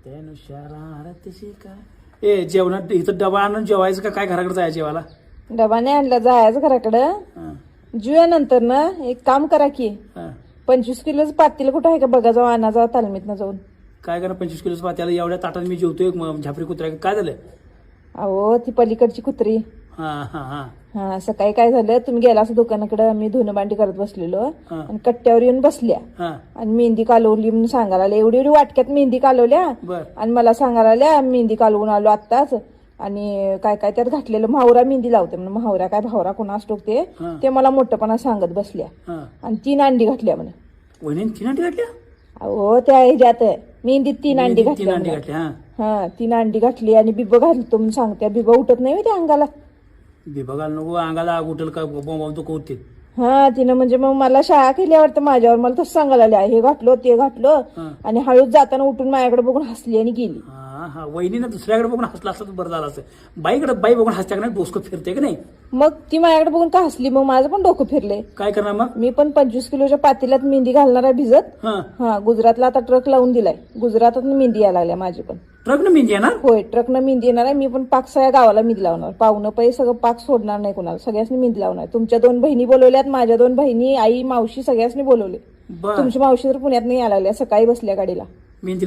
त्यानुसार आरतीशी काय ए जेवणात इथं डबा आणून जेवायचं का काय घराकडे जायचं जेवायला? डबा नाही आणला, जायचं घराकडं. हा, जुया नंतर ना एक काम करा की हा. 25 किलोच पातेलं कुठं आहे का बघा, जाऊ आणा, जाऊ तालमीतनं जाऊन. काय करा 25 किलोच पात्याला एवढ्या ताटात मी जेवतोय झापरी कुत्र्या काय झालं? अहो ती पलीकडची कुत्री. हा हा हा हा सकाळी काय झालं, तुम्ही गेला असं दुकानाकडे, मी धुणं भांडी करत बसलेलो हा. आणि कट्ट्यावर येऊन बसल्या हा आणि मेहंदी कालवली म्हणून सांगायला आल्या. एवढी एवढी वाटक्यात मेहंदी कालवल्या बर आणि मला सांगायला आल्या मेहंदी कालवून आलो आत्ताच. आणि काय काय त्यात घातलेलं, म्हावरा मेहंदी लावते म्हणून. म्हावरा काय भावरा कोणा असतो हा. ते मला मोठपणा सांगत बसल्या. हा आणि 3 अंडी घातल्या म्हणे. वहिनी 3 अंडी घातल्या? अहो त्या ह्याच्यात मेहंदीत 3 अंडी 3 घातल्या अंडी म्हणे. घातल्या. हा हा 3 अंडी घातली आणि बिब्ब घालतो म्हणून सांगत्या. बिब्ब उठत नाही त्या अंगाला. बघायला नको अंगाला आग उठल का बॉम्ब तो कोवते. हा तिनं म्हणजे मग मला शाळा केली वाटतं माझ्यावर. मला तसं सांगायला आल्या, हे घातलं ते घातलं. हा. आणि हळूच जाताना उठून माझ्याकडे बघून हसली आणि गेली. हा हा वहिनीनं दुसऱ्याकडे बघून हसला असतं तर बरं झालं असतं. बाईकडे बाई बघून हसत्या का नाही डोसकं फिरते का नाही? मग ती माझ्याकडे बघून का हसली, मग माझं पण डोकं फिरले. काय करणार मग? मी पण 25 किलोच्या पातेल्यात मेहंदी घालणार आहे भिजत. हा हा गुजरातला आता ट्रक लावून दिलाय. गुजरातात मेहंदी यायला लागल्या माझी पण. ट्रकनं मेहंदी येणार? होय ट्रकनं मेहंदी येणार आहे. मी पण पाक सगळ्या गावाला मेहंदी लावणार. पाहुणं पै सगळं पाक सोडणार नाही कोणाला, सगळ्यांनी मेहंदी लावणार. तुमच्या 2 बहिणी बोलवल्यात, माझ्या 2 बहिणी, आई, मावशी सगळ्यासनी बोलवले. बर तुमची मावशी तर पुण्यात नाही यायला लागल्या, सकाळी बसल्या गाडीला. मेहंदीला